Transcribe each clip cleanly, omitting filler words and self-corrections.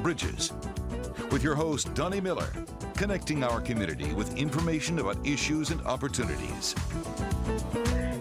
Bridges, with your host, Donnie Miller, connecting our community with information about issues and opportunities.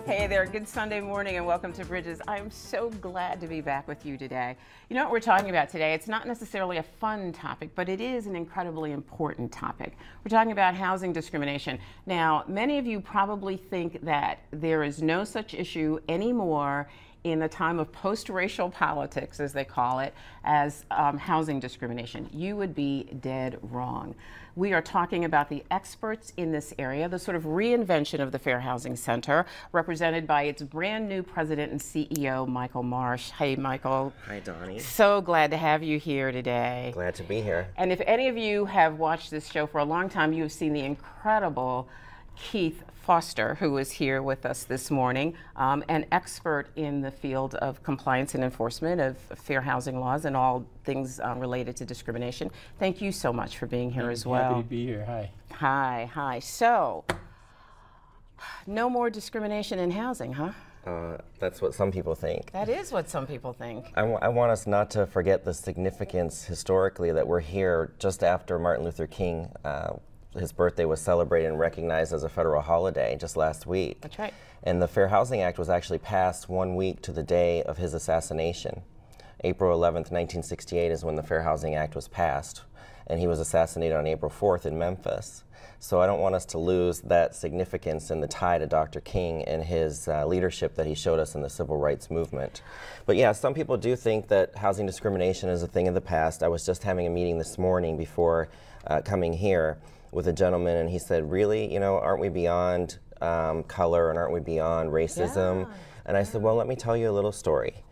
Hey there, good Sunday morning and welcome to Bridges. I'm so glad to be back with you today. You know what we're talking about today? It's not necessarily a fun topic, but it is an incredibly important topic. We're talking about housing discrimination. Now, many of you probably think that there is no such issue anymore in the time of post-racial politics, as they call it, as housing discrimination. You would be dead wrong. We are talking about the experts in this area, the sort of reinvention of the Fair Housing Center, represented by its brand new president and CEO, Michael Marsh. Hey, Michael. Hi, Donnie. So glad to have you here today. Glad to be here. And if any of you have watched this show for a long time, you have seen the incredible Keith Foster, who is here with us this morning, an expert in the field of compliance and enforcement of fair housing laws and all things related to discrimination. Thank you so much for being here as well. Happy to be here. Hi. Hi. So, no more discrimination in housing, huh? That's what some people think. That is what some people think. I want us not to forget the significance historically that we're here just after Martin Luther King. His birthday was celebrated and recognized as a federal holiday just last week. That's right. And the Fair Housing Act was actually passed 1 week to the day of his assassination. April 11th, 1968 is when the Fair Housing Act was passed, and he was assassinated on April 4th in Memphis. So I don't want us to lose that significance and the tie to Dr. King and his leadership that he showed us in the civil rights movement. But yeah, some people do think that housing discrimination is a thing of the past. I was just having a meeting this morning before coming here with a gentleman, and he said, really, you know, aren't we beyond color and aren't we beyond racism? Yeah. And I said, well, let me tell you a little story.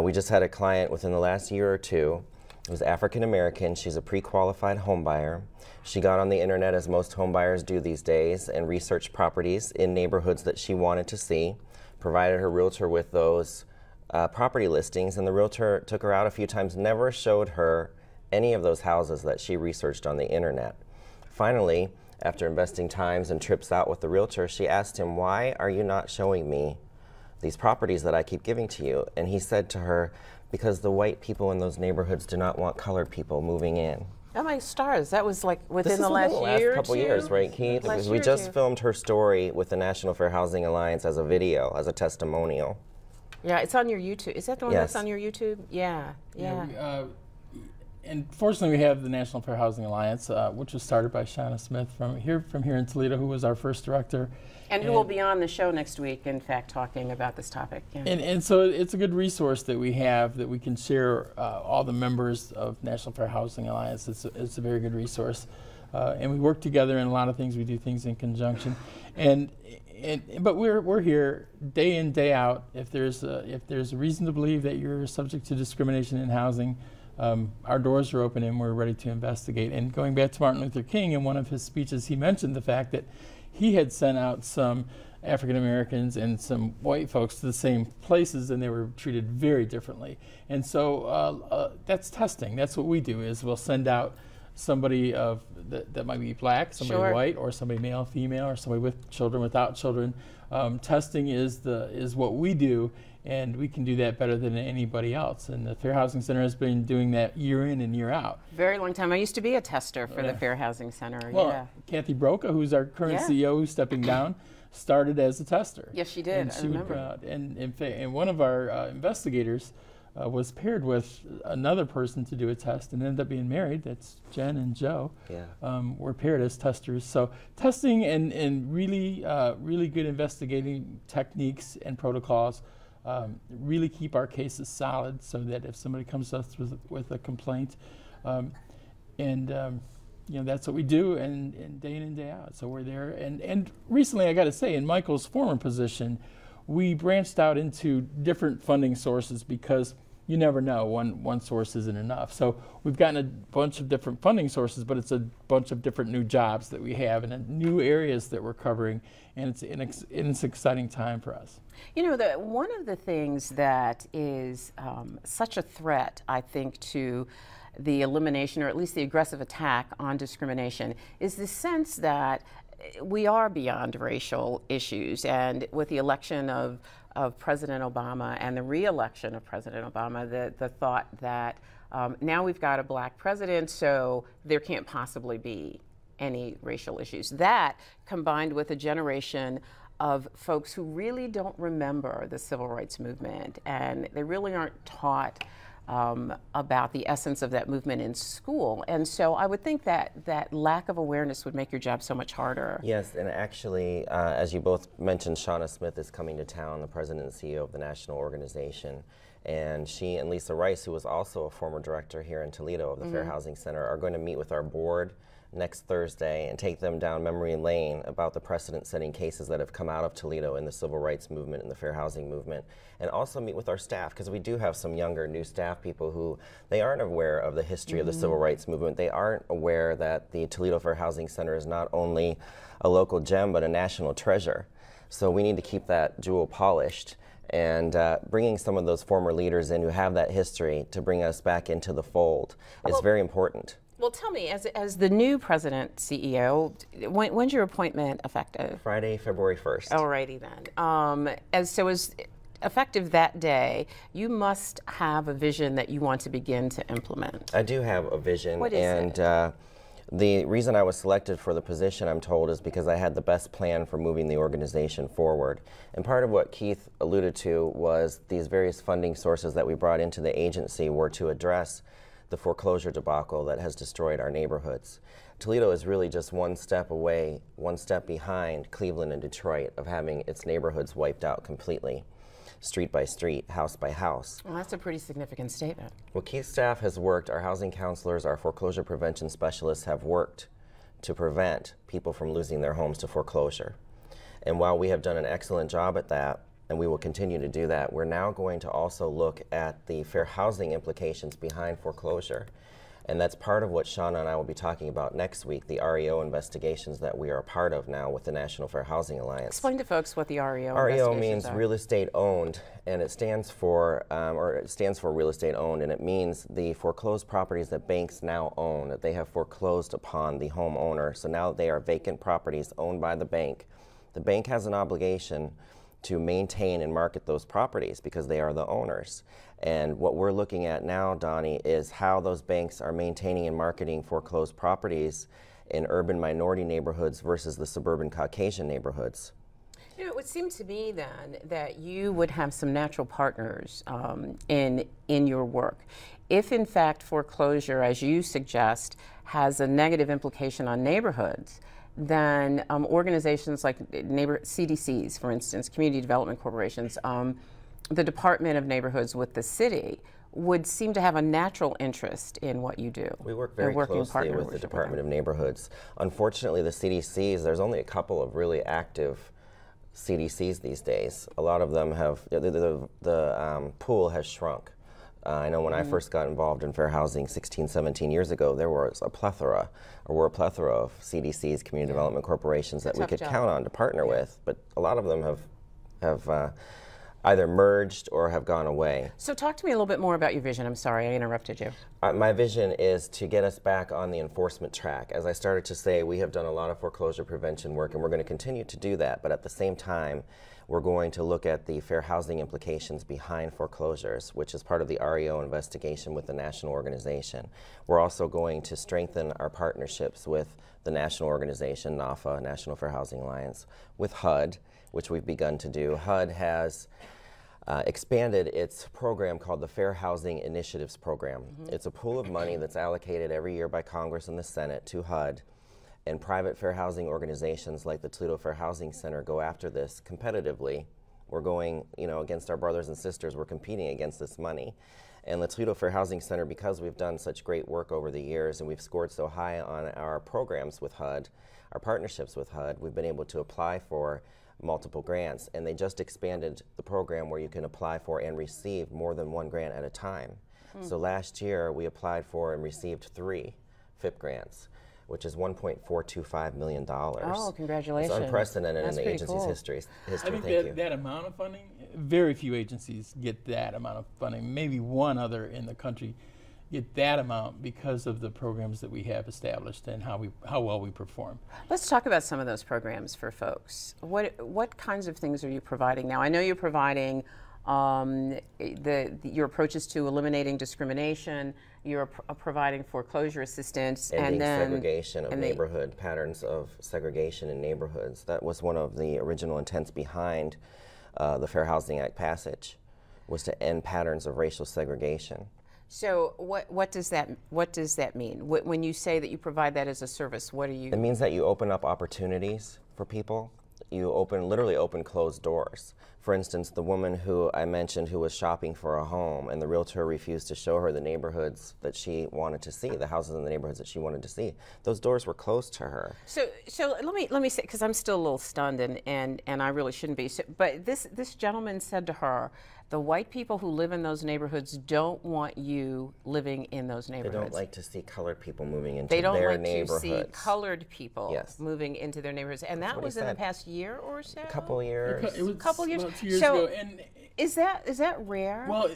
We just had a client within the last year or two who was African American. She's a pre-qualified home buyer. She got on the internet, as most home buyers do these days, and researched properties in neighborhoods that she wanted to see, provided her realtor with those property listings, and the realtor took her out a few times, never showed her any of those houses that she researched on the internet. Finally, after investing times and trips out with the realtor, she asked him, why are you not showing me these properties that I keep giving to you? And he said to her, because the white people in those neighborhoods do not want colored people moving in. Oh my stars, that was like within the last year or couple two? Years, right, Keith? We just filmed her story with the National Fair Housing Alliance as a video, as a testimonial. Yeah, it's on your YouTube. Is that the one Yes. that's on your YouTube? Yeah. And fortunately, we have the National Fair Housing Alliance, which was started by Shauna Smith from here in Toledo, who was our first director. And who will be on the show next week, in fact, talking about this topic. Yeah. And so it's a good resource that we have that we can share all the members of National Fair Housing Alliance. It's a very good resource. And we work together in a lot of things. We do things in conjunction. But we're here day in, day out. If there's a reason to believe that you're subject to discrimination in housing, our doors are open and we're ready to investigate. And going back to Martin Luther King, in one of his speeches, he mentioned the fact that he had sent out some African Americans and some white folks to the same places, and they were treated very differently. And so that's testing. That's what we do, is we'll send out somebody that might be black, somebody white, or somebody male, female, or somebody with children, without children. Testing is what we do, and we can do that better than anybody else. And the Fair Housing Center has been doing that year in and year out. Very long time. I used to be a tester for the Fair Housing Center. Well, Kathy Broca, who's our current CEO, who's stepping down, started as a tester. Yes, she did. And she remember. And one of our investigators was paired with another person to do a test and ended up being married. That's Jen and Joe. Yeah. Were paired as testers. So testing and really good investigating techniques and protocols really keep our cases solid, so that if somebody comes to us with a complaint, that's what we do, and day in and day out. So we're there. And recently, I got to say, in Michael's former position, we branched out into different funding sources, because you never know, one source isn't enough. So we've gotten a bunch of different funding sources, but it's a bunch of different new jobs that we have and new areas that we're covering, and it's an exciting time for us. You know, one of the things that is such a threat, I think, to the elimination, or at least the aggressive attack on discrimination, is the sense that we are beyond racial issues. And with the election of President Obama and the re-election of President Obama, the thought that Now we've got a black president, so there can't possibly be any racial issues. That, combined with a generation of folks who really don't remember the civil rights movement, and they really aren't taught about the essence of that movement in school. And so I would think that that lack of awareness would make your job so much harder. Yes, and actually, as you both mentioned, Shauna Smith is coming to town, the president and CEO of the national organization. And she and Lisa Rice, who was also a former director here in Toledo of the Fair Housing Center, are going to meet with our board next Thursday and take them down memory lane about the precedent-setting cases that have come out of Toledo in the civil rights movement and the fair housing movement, and also meet with our staff, because we do have some younger, new staff people who they aren't aware of the history of the civil rights movement. They aren't aware that the Toledo Fair Housing Center is not only a local gem, but a national treasure. So we need to keep that jewel polished, and bringing some of those former leaders in who have that history to bring us back into the fold is very important. Well, tell me, as the new president, CEO, when's your appointment effective? Friday, February 1st. Alrighty then. As effective that day, you must have a vision that you want to begin to implement. I do have a vision. What is it? The reason I was selected for the position, I'm told, is because I had the best plan for moving the organization forward. And part of what Keith alluded to was these various funding sources that we brought into the agency were to address the foreclosure debacle that has destroyed our neighborhoods. Toledo is really just one step away, one step behind Cleveland and Detroit of having its neighborhoods wiped out completely, street by street, house by house. Well, that's a pretty significant statement. Well, Keith's staff has worked, our housing counselors, our foreclosure prevention specialists have worked to prevent people from losing their homes to foreclosure. And while we have done an excellent job at that, and we will continue to do that, we're now going to also look at the fair housing implications behind foreclosure. And that's part of what Shauna and I will be talking about next week, the REO investigations that we are a part of now with the National Fair Housing Alliance. Explain to folks what the REO REO investigations means are. real estate owned, and it stands for real estate owned, and it means the foreclosed properties that banks now own, that they have foreclosed upon the homeowner. So now they are vacant properties owned by the bank. The bank has an obligation to maintain and market those properties because they are the owners. And what we're looking at now, Donnie, is how those banks are maintaining and marketing foreclosed properties in urban minority neighborhoods versus the suburban Caucasian neighborhoods. You know, it would seem to me then that you would have some natural partners in your work. If in fact foreclosure, as you suggest, has a negative implication on neighborhoods, then organizations like CDCs, for instance, community development corporations, the Department of Neighborhoods with the city would seem to have a natural interest in what you do. We work very closely with the Department of Neighborhoods. Unfortunately, the CDCs, there's only a couple of really active CDCs these days. A lot of them have, the pool has shrunk. I know when I first got involved in fair housing 16, 17 years ago, there was a plethora of CDCs, community development corporations that we could count on to partner with, but a lot of them have either merged or have gone away. So talk to me a little bit more about your vision. I'm sorry, I interrupted you. My vision is to get us back on the enforcement track. As I started to say, we have done a lot of foreclosure prevention work, and we're going to continue to do that, but at the same time, we're going to look at the fair housing implications behind foreclosures, which is part of the REO investigation with the national organization. We're also going to strengthen our partnerships with the national organization, NAFA, National Fair Housing Alliance, with HUD, which we've begun to do. HUD has expanded its program called the Fair Housing Initiatives Program. It's a pool of money that's allocated every year by Congress and the Senate to HUD, and private fair housing organizations like the Toledo Fair Housing Center go after this competitively. We're going, against our brothers and sisters, we're competing against this money. And the Toledo Fair Housing Center, because we've done such great work over the years and we've scored so high on our programs with HUD, our partnerships with HUD, we've been able to apply for multiple grants, and they just expanded the program where you can apply for and receive more than one grant at a time. So last year we applied for and received 3 FIP grants, which is $1.425 million. Oh, congratulations. It's unprecedented That's in the pretty agency's cool. history. I think that amount of funding, very few agencies get that amount of funding. Maybe one other in the country get that amount because of the programs that we have established and how well we perform. Let's talk about some of those programs for folks. What kinds of things are you providing now? I know you're providing your approaches to eliminating discrimination you're providing foreclosure assistance, Ending and then segregation of neighborhood, patterns of segregation in neighborhoods. That was one of the original intents behind the Fair Housing Act passage, was to end patterns of racial segregation. So what does that mean? When you say that you provide that as a service, what do you? It means that you open up opportunities for people. You literally open closed doors. For instance, the woman who I mentioned who was shopping for a home and the realtor refused to show her the neighborhoods that she wanted to see, the houses in the neighborhoods that she wanted to see. Those doors were closed to her. So let me say, because I'm still a little stunned and I really shouldn't be. But this gentleman said to her, the white people who live in those neighborhoods don't want you living in those neighborhoods. They don't like to see colored people moving into their neighborhoods. They don't like to see colored people moving into their neighborhoods. And that was in the past year or so? A couple years. It was a couple years. About 2 years ago. And is that rare? Well,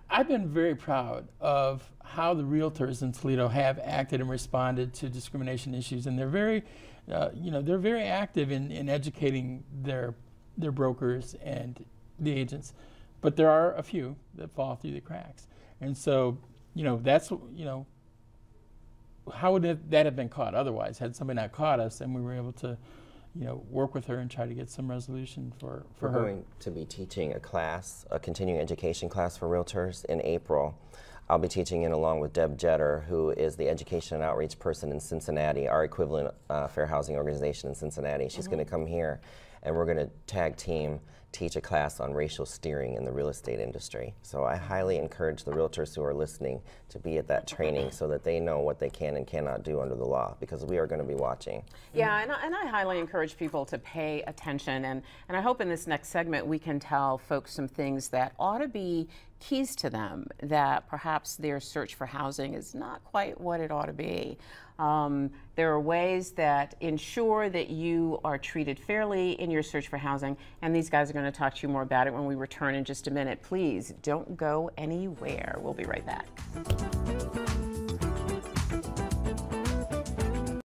I've been very proud of how the realtors in Toledo have acted and responded to discrimination issues, and they're very, they're very active in educating their brokers and the agents. But there are a few that fall through the cracks, and so that's how would that have been caught otherwise? Had somebody not caught us, and we were able to work with her and try to get some resolution for her. We're going to be teaching a class, a continuing education class for realtors in April. I'll be teaching it along with Deb Jetter, who is the education and outreach person in Cincinnati, our equivalent fair housing organization in Cincinnati. She's going to come here, and we're going to tag team teach a class on racial steering in the real estate industry. So I highly encourage the realtors who are listening to be at that training so that they know what they can and cannot do under the law, because we are going to be watching. Yeah, and I highly encourage people to pay attention, and I hope in this next segment we can tell folks some things that ought to be keys to them, that perhaps their search for housing is not quite what it ought to be. There are ways that ensure that you are treated fairly in your search for housing, and these guys are going to talk to you more about it when we return in just a minute. Please don't go anywhere. We'll be right back.